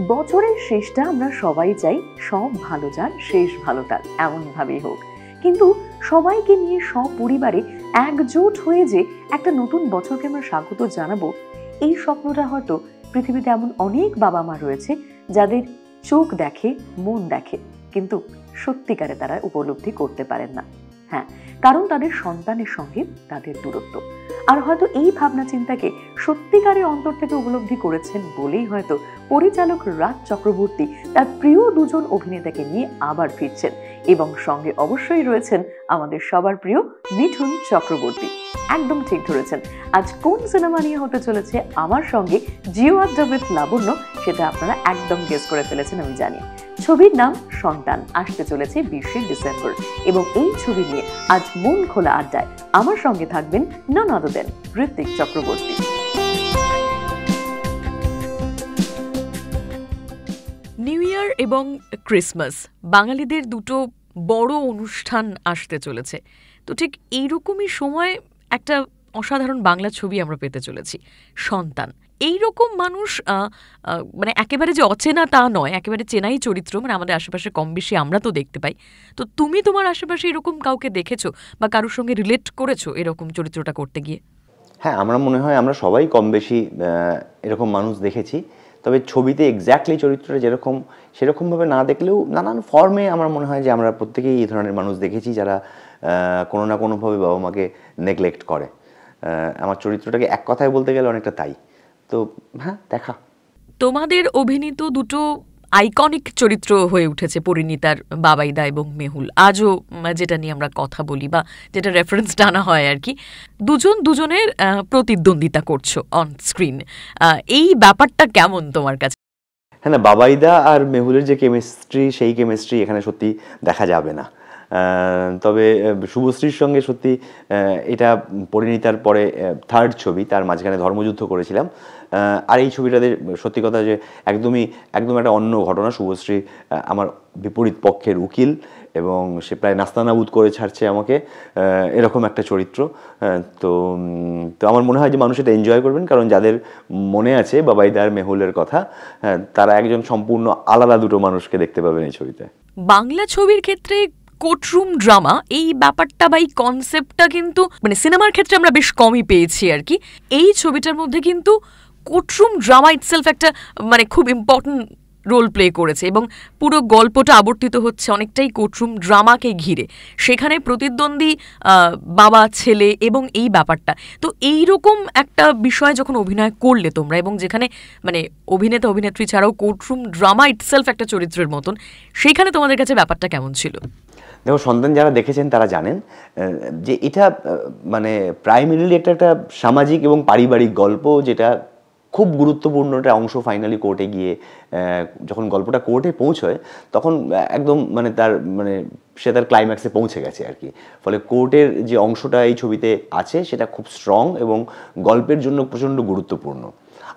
বছরের শেষটা আমরা সবাই চাই সব ভালো যার শেষ ভালো তার, এমন ভাবেই হোক। কিন্তু সবাইকে নিয়ে সপরিবারে একজোট হয়ে যে একটা নতুন বছরকে আমরা স্বাগত জানাবো, এই স্বপ্নটা হয়তো পৃথিবীতে এমন অনেক বাবা মা রয়েছে যাদের চোখ দেখে, মন দেখে, কিন্তু সত্যিকারে তারা উপলব্ধি করতে পারেন না। হ্যাঁ, কারণ তাদের সন্তানের সঙ্গে তাদের দূরত্ব। আর হয়তো এই ভাবনা চিন্তাকে সত্যিকারের অন্তর থেকে উপলব্ধি করেছেন বলেই হয়তো পরিচালক রাজ চক্রবর্তী তার প্রিয় দুজন অভিনেতাকে নিয়ে আবার ফিরছেন, এবং সঙ্গে অবশ্যই রয়েছেন আমাদের সবার প্রিয় মিঠুন চক্রবর্তী। একদম ঠিক ধরেছেন। আজ কোন সিনেমা নিয়ে হতে চলেছে আমার সঙ্গে জিও আড্ডা উইথ লাবণ্য, সেটা আপনারা একদম গেস করে ফেলেছেন আমি জানি। ছবির নাম সন্তান, আসতে চলেছে 20শে ডিসেম্বর, এবং এই ছবি নিয়ে আজ মন খোলা আড্ডায় আমার সঙ্গে থাকবেন none other than Ritwik Chakraborty. New year এবং ক্রিসমাস বাঙালিদের দুটো বড় অনুষ্ঠান আসতে চলেছে। তো ঠিক এইরকমই সময় একটা অসাধারণ বাংলা ছবি আমরা পেতে চলেছি, সন্তান। এইরকম মানুষ মানে একেবারে যে অচেনা তা নয়, একেবারে চেনাই চরিত্র, মানে আমাদের আশেপাশে কম বেশি আমরা তো দেখতে পাই। তো তুমি তোমার আশেপাশে এরকম কাউকে দেখেছো বা কারোর সঙ্গে রিলেট করেছো এরকম চরিত্রটা করতে গিয়ে? হ্যাঁ, আমার মনে হয় আমরা সবাই কম বেশি এরকম মানুষ দেখেছি। তবে ছবিতে এক্স্যাক্টলি চরিত্রটা যেরকম সেরকমভাবে না দেখলেও নানান ফর্মে আমার মনে হয় যে আমরা প্রত্যেকেই এই ধরনের মানুষ দেখেছি যারা কোনো না কোনোভাবে বাবা মাকে নেগলেক্ট করে। আমার চরিত্রটাকে এক কথায় বলতে গেলে অনেকটা তাই। তো হ্যাঁ, দেখা। তোমাদের অভিনীত দুটো আইকনিক চরিত্র হয়ে উঠেছে পরিণীতার বাবাইদা এবং মেহুল। আজও যেটা নিয়ে আমরা কথা বলি বা যেটা রেফারেন্স টানা হয় আর কি, দুজন দুজনের প্রতিদ্বন্দ্বিতা করছো অন স্ক্রিন। এই ব্যাপারটা কেমন তোমার কাছে? হ্যাঁ, না, বাবাইদা আর মেহুলের যে কেমিস্ট্রি, সেই কেমিস্ট্রি এখানে সত্যি দেখা যাবে না। তবে শুভশ্রীর সঙ্গে সত্যি এটা পরিণীতার পরে থার্ড ছবি, তার মাঝখানে ধর্মযুদ্ধ করেছিলাম। আর এই ছবিটাতে সত্যি কথা যে একদম একটা অন্য ঘটনা। শুভশ্রী আমার বিপরীত পক্ষের উকিল, এবং সে প্রায় নাস্তানাবুদ করে ছাড়ছে আমাকে, এরকম একটা চরিত্র। তো আমার মনে হয় যে মানুষ এটা এনজয় করবেন, কারণ যাদের মনে আছে বাবাইদা আর মেহুলের কথা, তারা একজন সম্পূর্ণ আলাদা দুটো মানুষকে দেখতে পাবেন এই ছবিতে। বাংলা ছবির ক্ষেত্রে কোর্টরুম ড্রামা এই ব্যাপারটা বা এই কনসেপ্টটা কিন্তু মানে সিনেমার ক্ষেত্রে আমরা বেশ কমই পেয়েছি আর কি। এই ছবিটার মধ্যে কিন্তু কোর্টরুম ড্রামা ইটসেলফ একটা মানে খুব ইম্পর্টেন্ট রোল প্লে করেছে, এবং পুরো গল্পটা আবর্তিত হচ্ছে অনেকটাই কোর্টরুম ড্রামাকে ঘিরে। সেখানে প্রতিদ্বন্দ্বী বাবা ছেলে এবং এই ব্যাপারটা, তো এইরকম একটা বিষয় যখন অভিনয় করলে তোমরা, এবং যেখানে মানে অভিনেতা অভিনেত্রী ছাড়াও কোর্টরুম ড্রামা ইটসেলফ একটা চরিত্রের মতন, সেইখানে তোমাদের কাছে ব্যাপারটা কেমন ছিল? দেখো, সন্তান যারা দেখেছেন তারা জানেন যে এটা মানে প্রাইমারিলি একটা সামাজিক এবং পারিবারিক গল্প, যেটা খুব গুরুত্বপূর্ণ একটা অংশ। ফাইনালি কোর্টে গিয়ে যখন গল্পটা কোর্টে পৌঁছয়, তখন একদম সে তার ক্লাইম্যাক্সে পৌঁছে গেছে আর কি। ফলে কোর্টের যে অংশটা এই ছবিতে আছে সেটা খুব স্ট্রং এবং গল্পের জন্য প্রচণ্ড গুরুত্বপূর্ণ।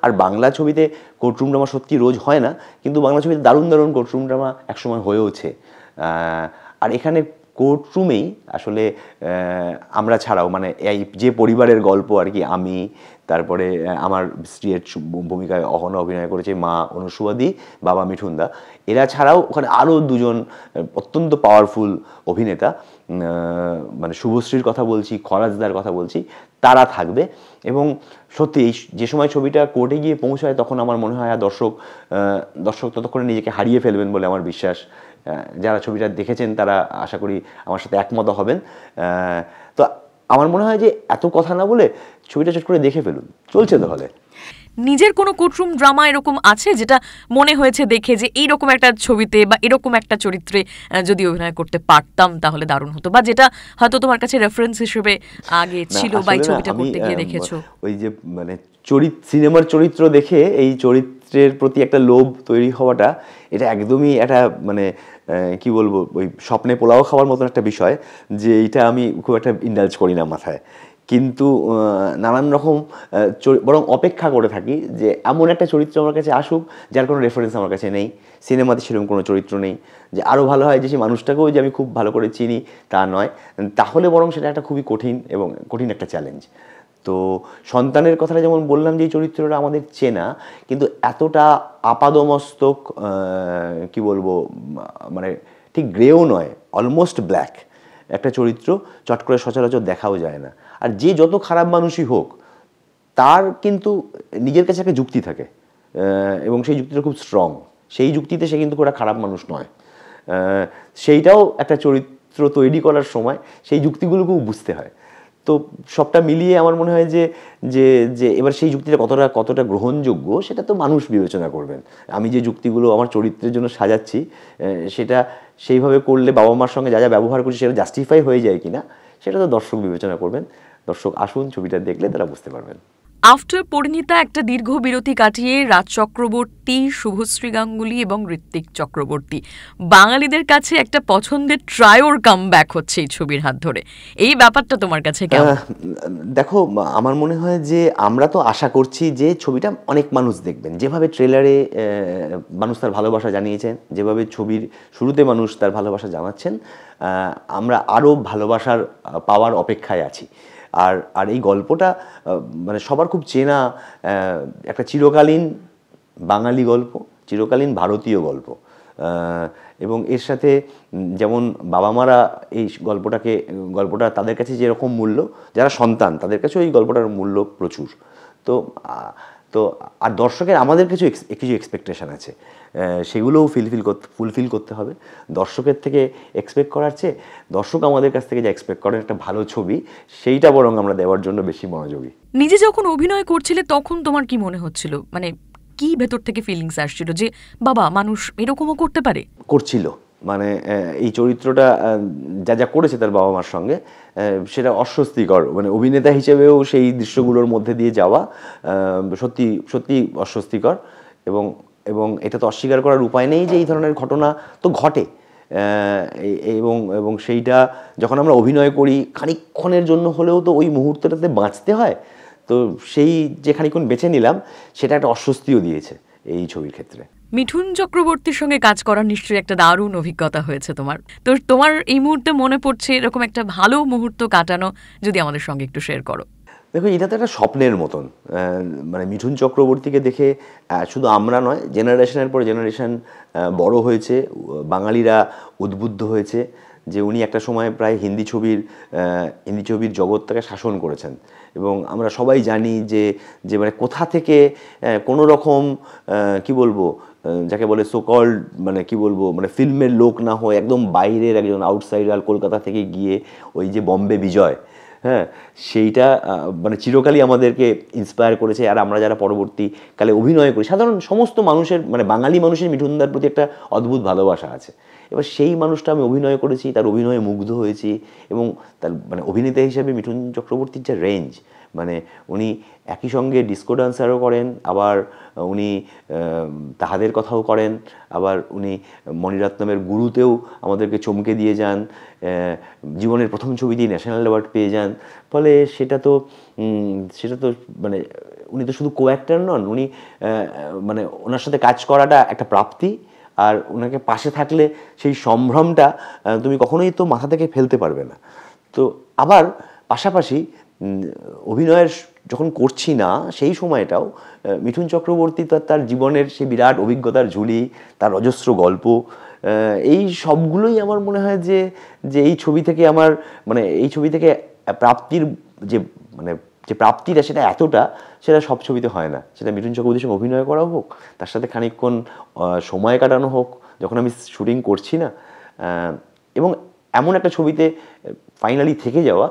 আর বাংলা ছবিতে কোর্টরুম ড্রামা সত্যি রোজ হয় না, কিন্তু বাংলা ছবিতে দারুণ দারুণ কোর্টরুম ড্রামা একসময় হয়েওছে। আর এখানে কোর্টরুমেই আসলে আমরা ছাড়াও মানে এই যে পরিবারের গল্প আর কি, আমি, তারপরে আমার স্ত্রীর ভূমিকায় অভিনয় করেছে মা অনুসুয়াদি, বাবা মিঠুনদা। এরা ছাড়াও ওখানে আরও দুজন অত্যন্ত পাওয়ারফুল অভিনেতা, মানে শুভশ্রীর কথা বলছি, খরাজদার কথা বলছি, তারা থাকবে। এবং সত্যি এই যে সময় ছবিটা কোর্টে গিয়ে পৌঁছায়, তখন আমার মনে হয় দর্শক ততক্ষণে নিজেকে হারিয়ে ফেলবেন বলে আমার বিশ্বাস। যারা ছবিটা দেখেছেন তারা আশা করি আমার সাথে একমত হবেন। তো আমার মনে হয় যে এত কথা না বলে ছবিটা চট করে দেখে ফেলুন, চলছে তো হলে। নিজের কোনো কোর্টরুম ড্রামা এরকম আছে যেটা মনে হয়েছে দেখে যে এইরকম একটা ছবিতে বা এরকম একটা চরিত্রে যদি অভিনয় করতে পারতাম তাহলে দারুণ হতো, বা যেটা হয়তো তোমার কাছে রেফারেন্স হিসেবে আগে ছিল বা এই ছবিটা করতে গিয়ে দেখেছো? ওই যে মানে সিনেমার চরিত্র দেখে এই চরিত্রের প্রতি একটা লোভ তৈরি হওয়াটা, এটা একদমই একটা মানে কি বলবো, ওই স্বপ্নে পোলাও খাওয়ার মতন একটা বিষয়, যে এইটা আমি খুব একটা ইন্ডালজ করি না মাথায়। কিন্তু নানান রকম বরং অপেক্ষা করে থাকি যে এমন একটা চরিত্র আমার কাছে আসুক যার কোনো রেফারেন্স আমার কাছে নেই, সিনেমাতে সেরকম কোনো চরিত্র নেই। যে আরও ভালো হয় যে সেই মানুষটাকেও যে আমি খুব ভালো করে চিনি তা নয়, তাহলে বরং সেটা একটা খুবই কঠিন একটা চ্যালেঞ্জ। তো সন্তানের কথাটা যেমন বললাম যে এই চরিত্রটা আমাদের চেনা, কিন্তু এতটা আপাদমস্তক কি বলবো, মানে ঠিক গ্রেও নয়, অলমোস্ট ব্ল্যাক একটা চরিত্র চট করে সচরাচর দেখাও যায় না। আর যে যত খারাপ মানুষই হোক, তার কিন্তু নিজের কাছে একটা যুক্তি থাকে, এবং সেই যুক্তিটা খুব স্ট্রং। সেই যুক্তিতে সে কিন্তু একটা খারাপ মানুষ নয়। সেইটাও একটা চরিত্র তৈরি করার সময় সেই যুক্তিগুলোকেও বুঝতে হয়। তো সবটা মিলিয়ে আমার মনে হয় যে যে যে এবার সেই যুক্তিটা কতটা গ্রহণযোগ্য সেটা তো মানুষ বিবেচনা করবেন। আমি যে যুক্তিগুলো আমার চরিত্রের জন্য সাজাচ্ছি, সেটা সেইভাবে করলে বাবা মার সঙ্গে যা যা ব্যবহার করছি সেটা জাস্টিফাই হয়ে যায় কিনা, সেটা তো দর্শক বিবেচনা করবেন। দর্শক আসুন, ছবিটা দেখলে তারা বুঝতে পারবেন। আফটার পরিণীতা একটা দীর্ঘ বিরতি কাটিয়ে রাজ চক্রবর্তী, শুভশ্রী গাঙ্গুলি এবং ঋত্বিক চক্রবর্তী বাঙালিদের কাছে একটা পছন্দের ট্রায়োর কামব্যাক হচ্ছে এই ছবির হাত ধরে। এই ব্যাপারটা তোমার কাছে কেমন? দেখো, আমার মনে হয় যে আমরা তো আশা করছি যে ছবিটা অনেক মানুষ দেখবেন। যেভাবে ট্রেলারে মানুষ তার ভালোবাসা জানিয়েছেন, যেভাবে ছবির শুরুতে মানুষ তার ভালোবাসা জানাচ্ছেন, আমরা আরও ভালোবাসার পাওয়ার অপেক্ষায় আছি। আর এই গল্পটা মানে সবার খুব চেনা একটা চিরকালীন বাঙালি গল্প, চিরকালীন ভারতীয় গল্প। এবং এর সাথে যেমন বাবা মারা এই গল্পটা তাদের কাছে যেরকম মূল্য, যারা সন্তান তাদের কাছেও এই গল্পটার মূল্য প্রচুর। তো তো আর দর্শকের আমাদের কিছু এক্সপেকটেশন আছে, সেগুলোও ফুলফিল করতে হবে। দর্শকের থেকে এক্সপেক্ট করার চেয়ে দর্শক আমাদের কাছ থেকে যা এক্সপেক্ট করেন একটা ভালো ছবি, সেইটা বরং আমরা দেওয়ার জন্য বেশি মনোযোগী। নিজে যখন অভিনয় করছিলে তখন তোমার কি মনে হচ্ছিল, মানে কি ভেতর থেকে ফিলিংস আসছিল যে বাবা মানুষ এরকমও করতে পারে? করছিল, মানে এই চরিত্রটা যা যা করেছে তার বাবা মার সঙ্গে, সেটা অস্বস্তিকর। মানে অভিনেতা হিসেবেও সেই দৃশ্যগুলোর মধ্যে দিয়ে যাওয়া সত্যি সত্যি অস্বস্তিকর। এবং এটা তো অস্বীকার করার উপায় নেই যে এই ধরনের ঘটনা তো ঘটে। এবং সেইটা যখন আমরা অভিনয় করি, খানিকক্ষণের জন্য হলেও তো ওই মুহূর্তটাতে বাঁচতে হয়। তো সেই যে খানিকক্ষণ বেঁচে নিলাম, সেটা একটা অস্বস্তিও দিয়েছে এই ছবির ক্ষেত্রে। মিঠুন চক্রবর্তীর সঙ্গে কাজ করার নিশ্চয়ই একটা দারুণ অভিজ্ঞতা হয়েছে তোমার। তো তোমার এই মুহূর্তে মনে পড়ছে এরকম একটা ভালো মুহূর্ত কাটানো, যদি আমাদের সঙ্গে একটু শেয়ার করো। দেখো, এটা তো একটা স্বপ্নের মতন। মানে মিঠুন চক্রবর্তীকে দেখে শুধু আমরা নয়, জেনারেশনের পর জেনারেশন বড় হয়েছে, বাঙালিরা উদ্বুদ্ধ হয়েছে যে উনি একটা সময় প্রায় হিন্দি ছবির জগৎটাকে শাসন করেছেন। এবং আমরা সবাই জানি যে মানে কোথা থেকে কোনো রকম কি বলবো, যাকে বলে সোকল্ড, মানে কি বলবো, মানে ফিল্মের লোক না হয়ে একদম বাইরের একজন আউটসাইডার কলকাতা থেকে গিয়ে ওই যে বম্বে বিজয়, হ্যাঁ, সেইটা মানে চিরকালই আমাদেরকে ইন্সপায়ার করেছে। আর আমরা যারা পরবর্তীকালে অভিনয় করি, সাধারণ সমস্ত মানুষের, মানে বাঙালি মানুষের মিঠুনদার প্রতি একটা অদ্ভুত ভালোবাসা আছে। এবার সেই মানুষটা আমি অভিনয় করেছি, তার অভিনয়ে মুগ্ধ হয়েছি। এবং তার মানে অভিনেতা হিসেবে মিঠুন চক্রবর্তীর যে রেঞ্জ, মানে উনি একই সঙ্গে ডিস্কো ডান্সারও করেন, আবার উনি তাহাদের কথাও করেন, আবার উনি মণিরত্নমের গুরুতেও আমাদেরকে চমকে দিয়ে যান, জীবনের প্রথম ছবিতেই ন্যাশনাল অ্যাওয়ার্ড পেয়ে যান। ফলে সেটা তো মানে উনি তো শুধু কো অ্যাক্টর নন, উনি মানে ওনার সাথে কাজ করাটা একটা প্রাপ্তি। আর ওনাকে পাশে থাকলে সেই সম্ভ্রমটা তুমি কখনোই তো মাথা থেকে ফেলতে পারবে না। তো আবার পাশাপাশি অভিনয়ের যখন করছি না সেই সময়টাও মিঠুন চক্রবর্তী তার জীবনের সেই বিরাট অভিজ্ঞতার ঝুলি, তার অজস্র গল্প, এই সবগুলোই আমার মনে হয় যে এই ছবি থেকে আমার, মানে এই ছবি থেকে প্রাপ্তির যে প্রাপ্তিটা, সেটা সব ছবিতে হয় না। সেটা মিঠুন চক্রবর্তীর সঙ্গে অভিনয় করা হোক, তার সাথে খানিকক্ষণ সময় কাটানো হোক যখন আমি শুটিং করছি না, এবং এমন একটা ছবিতে ফাইনালি থেকে যাওয়া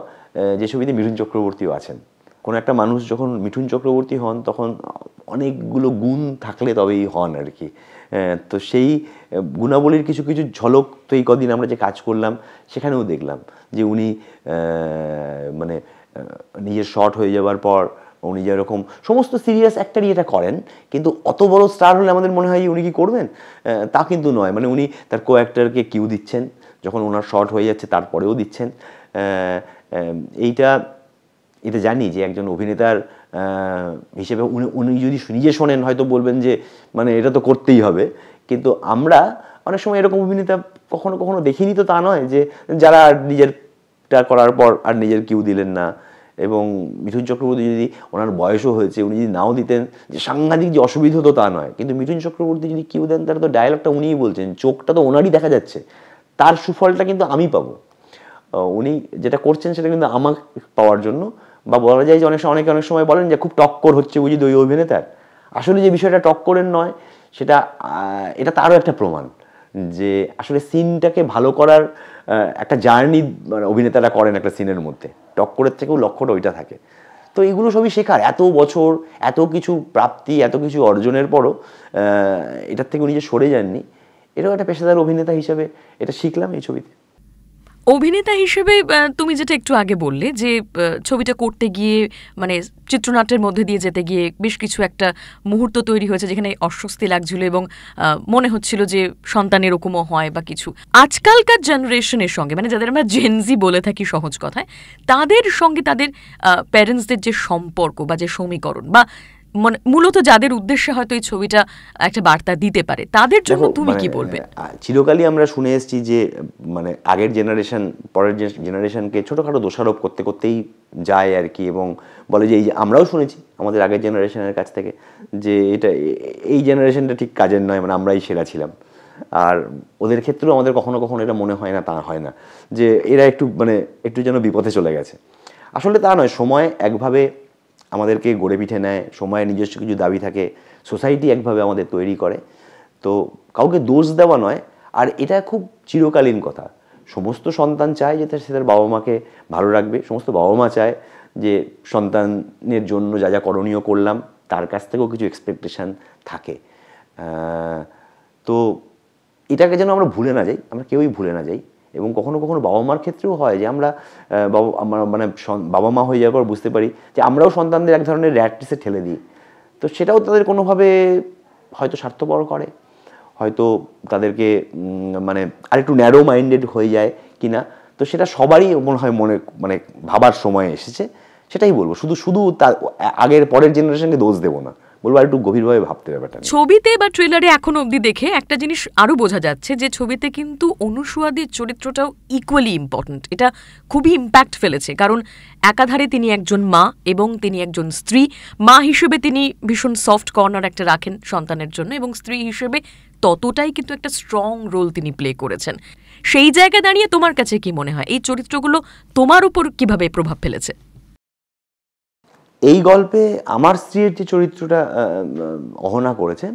যে ছবিতে মিঠুন চক্রবর্তীও আছেন। কোনো একটা মানুষ যখন মিঠুন চক্রবর্তী হন, তখন অনেকগুলো গুণ থাকলে তবেই হন আর কি। তো সেই গুণাবলীর কিছু কিছু ঝলক তো এই কদিন আমরা যে কাজ করলাম সেখানেও দেখলাম যে উনি মানে নিজের শর্ট হয়ে যাওয়ার পর উনি যেরকম সমস্ত সিরিয়াস অ্যাক্টারই এটা করেন, কিন্তু অত বড় স্টার হলে আমাদের মনে হয় উনি কি করবেন, তা কিন্তু নয়। মানে উনি তার কো অ্যাক্টারকে কিউ দিচ্ছেন, যখন ওনার শর্ট হয়ে যাচ্ছে তারপরেও দিচ্ছেন। এটা জানি যে একজন অভিনেতার হিসেবে উনি যদি নিজে শোনেন হয়তো বলবেন যে মানে এটা তো করতেই হবে। কিন্তু আমরা অনেক সময় এরকম অভিনেতা কখনো কখনো দেখিনি, তো তা নয় যে যারা নিজেরটা করার পর আর নিজের কিউ দিলেন না, এবং মিঠুন চক্রবর্তী যদি, ওনার বয়সও হয়েছে, উনি যদি নাও দিতেন, যে সাংঘাতিক যে অসুবিধা হতো তা নয়, কিন্তু মিঠুন চক্রবর্তী যদি কেউ দেন, তার তো ডায়লগটা উনিই বলছেন, চোখটা তো ওনারই দেখা যাচ্ছে, তার সুফলটা কিন্তু আমি পাবো। উনি যেটা করছেন সেটা কিন্তু আমার পাওয়ার জন্য, বা বলা যায় যে অনেকে অনেক সময় বলেন যে খুব টক্কর হচ্ছে বুঝি দুই অভিনেতার। আসলে যে বিষয়টা টক্করের নয়, সেটা এটা তারও একটা প্রমাণ যে আসলে সিনটাকে ভালো করার একটা জার্নি মানে অভিনেতারা করেন একটা সিনের মধ্যে, টক্করের থেকেও লক্ষ্যটা ওইটা থাকে। তো এগুলো সবই শেখার, এত বছর এত কিছু প্রাপ্তি, এত কিছু অর্জনের পরও এটার থেকে উনি যে সরে যাননি, এটাও একটা পেশাদার অভিনেতা হিসেবে এটা শিখলাম এই ছবিতে। অভিনেতা হিসেবে তুমি যেটা একটু আগে বললে যে ছবিটা করতে গিয়ে মানে চিত্রনাট্যের মধ্যে দিয়ে যেতে গিয়ে বেশ কিছু একটা মুহূর্ত তৈরি হয়েছে যেখানে অস্বস্তি লাগছিল এবং মনে হচ্ছিল যে সন্তান এরকমও হয় বা কিছু। আজকালকার জেনারেশনের সঙ্গে মানে যাদের আমরা জেনজি বলে থাকি সহজ কথায়, তাদের সঙ্গে তাদের প্যারেন্টসদের যে সম্পর্ক বা যে সমীকরণ বা মানে মূলত যাদের উদ্দেশ্যে হয়তো এই ছবিটা একটা বার্তা দিতে পারে, তাদের জন্য তুমি কি বলবে? চিরকালই আমরা শুনে এসেছি যে মানে আগের জেনারেশন পরের জেনারেশনকে ছোটোখাটো দোষারোপ করতে করতেই যায় আর কি, এবং বলে যে এই যে আমরাও শুনেছি আমাদের আগের জেনারেশনের কাছ থেকে যে এটা এই জেনারেশনটা ঠিক কাজের নয়, মানে আমরাই সেরা ছিলাম। আর ওদের ক্ষেত্রেও আমাদের কখনো কখনো এটা মনে হয় না, তা হয় না যে এরা একটু যেন বিপথে চলে গেছে। আসলে তা নয়, সময় একভাবে আমাদেরকে গড়ে পিঠে নেয়, সময়ের নিজস্ব কিছু দাবি থাকে, সোসাইটি একভাবে আমাদের তৈরি করে। তো কাউকে দোষ দেওয়া নয়, আর এটা খুব চিরকালীন কথা। সমস্ত সন্তান চায় যে সে তার বাবা মাকে ভালো রাখবে, সমস্ত বাবা মা চায় যে সন্তানের জন্য যা যা করণীয় করলাম তার কাছ থেকেও কিছু এক্সপেকটেশান থাকে। তো এটাকে যেন আমরা ভুলে না যাই, আমরা কেউই ভুলে না যাই। এবং কখনো কখনো বাবা মার ক্ষেত্রেও হয় যে আমরা মানে বাবা মা হয়ে যাওয়ার পর বুঝতে পারি যে আমরাও সন্তানদের এক ধরনের র্যাট রেসে ঠেলে দিই। তো সেটাও তাদের কোনোভাবে হয়তো স্বার্থপর করে, হয়তো তাদেরকে মানে আরেকটু ন্যারো মাইন্ডেড হয়ে যায় কিনা। তো সেটা সবারই মনে হয় মানে ভাবার সময় এসেছে, সেটাই বলবো। শুধু তার আগের পরের জেনারেশনকে দোষ দেবো না, বলবো আর একটু গভীরভাবে ভাবতে ব্যাপারটা। ছবিতে বা ট্রেলারে এখনো অবধি দেখে একটা জিনিস আরো বোঝা যাচ্ছে যে ছবিতে কিন্তু অনুসুয়াদের চরিত্রটাও ইকুয়ালি ইম্পর্টেন্ট। এটা খুবই ইম্প্যাক্ট ফেলেছে, কারণ একাধারে তিনি একজন মা এবং তিনি একজন স্ত্রী। মা হিসেবে তিনি ভীষণ সফট কর্নার একটা রাখেন সন্তানের জন্য, এবং স্ত্রী হিসেবে ততটাই কিন্তু একটা স্ট্রং রোল তিনি প্লে করেছেন। সেই জায়গায় দাঁড়িয়ে তোমার কাছে কি মনে হয় এই চরিত্রগুলো তোমার উপর কিভাবে প্রভাব ফেলেছে? এই গল্পে আমার স্ত্রীর যে চরিত্রটা অহনা করেছেন,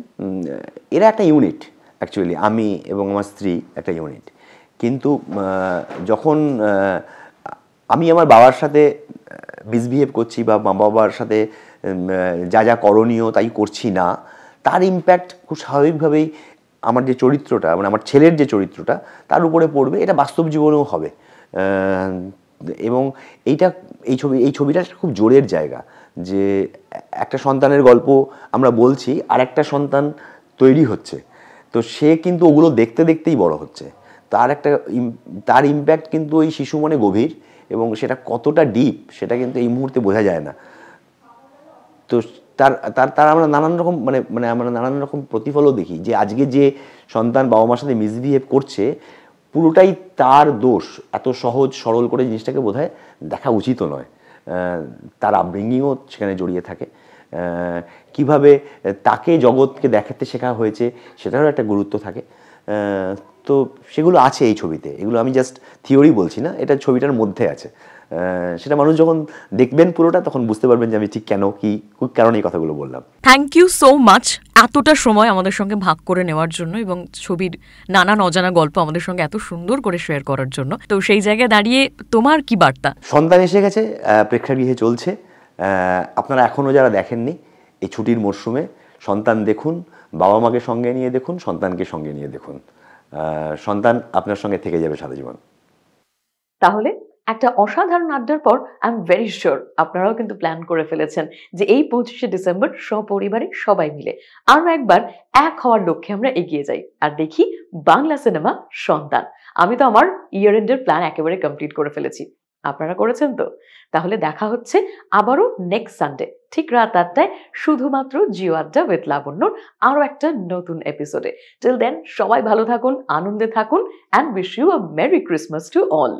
এরা একটা ইউনিট অ্যাকচুয়ালি, আমি এবং আমার স্ত্রী একটা ইউনিট। কিন্তু যখন আমি আমার বাবার সাথে মিসবিহেভ করছি বা মা বাবার সাথে যা যা করণীয় তাই করছি না, তার ইম্প্যাক্ট খুব স্বাভাবিকভাবেই আমার যে চরিত্রটা মানে আমার ছেলের যে চরিত্রটা তার উপরে পড়বে। এটা বাস্তব জীবনেও হবে। এবং এই ছবিটা খুব জোরের জায়গা যে একটা সন্তানের গল্প আমরা বলছি, আর একটা সন্তান তৈরি হচ্ছে। তো সে কিন্তু ওগুলো দেখতে দেখতেই বড় হচ্ছে। তার ইম্প্যাক্ট কিন্তু ওই শিশু মনে গভীর, এবং সেটা কতটা ডিপ সেটা কিন্তু এই মুহূর্তে বোঝা যায় না। তো তার আমরা নানান রকম প্রতিফলও দেখি যে আজকে যে সন্তান বাবা মার সাথে মিসবিহেভ করছে পুরোটাই তার দোষ। এত সহজ সরল করে জিনিসটাকে বোধহয় দেখা উচিতও নয়। তার আপব্রিঙ্গিংও সেখানে জড়িয়ে থাকে। কিভাবে তাকে জগৎকে দেখাতে শেখা হয়েছে সেটারও একটা গুরুত্ব থাকে। তো সেগুলো আছে এই ছবিতে। এগুলো আমি জাস্ট থিওরি বলছি না, এটা ছবিটার মধ্যে আছে। সেটা মানুষ যখন দেখবেন পুরোটা তখন বুঝতে পারবেন যে আমি ঠিক কারণে এই কথাগুলো বললাম। থ্যাংক ইউ সো মাচ এতটা সময় আমাদের সঙ্গে ভাগ করে নেওয়ার জন্য এবং ছবির নানান অজানা গল্প আমাদের সঙ্গে এত সুন্দর করে শেয়ার করার জন্য। তো সেই জায়গায় দাঁড়িয়ে তোমার কি বার্তা? সন্তান এসে গেছে, প্রেক্ষাগৃহে চলছে। আপনারা এখনও যারা দেখেননি এই ছুটির মরশুমে সন্তান দেখুন, বাবা মাকে সঙ্গে নিয়ে দেখুন, সন্তানকে সঙ্গে নিয়ে দেখুন। সন্তান আপনার সঙ্গে থেকে যাবে সারা জীবন। তাহলে একটা অসাধারণ আড্ডার পর আই এম ভেরি শিওর আপনারাও কিন্তু প্ল্যান করে ফেলেছেন যে এই 25শে ডিসেম্বর সপরিবারে সবাই মিলে আরো একবার এক হওয়ার লক্ষ্যে আমরা এগিয়ে যাই আর দেখি বাংলা সিনেমা সন্তান। আমি তো আমার ইয়ার এন্ডের প্ল্যান একেবারে কমপ্লিট করে ফেলেছি, আপনারা করেছেন তো? তাহলে দেখা হচ্ছে আবারও নেক্সট সানডে ঠিক রাত 8টায় শুধুমাত্র জিও আড্ডা উইথ লাবণ্যর আরো একটা নতুন এপিসোডে। টিল দেন সবাই ভালো থাকুন, আনন্দে থাকুন, and wish you a merry Christmas to all.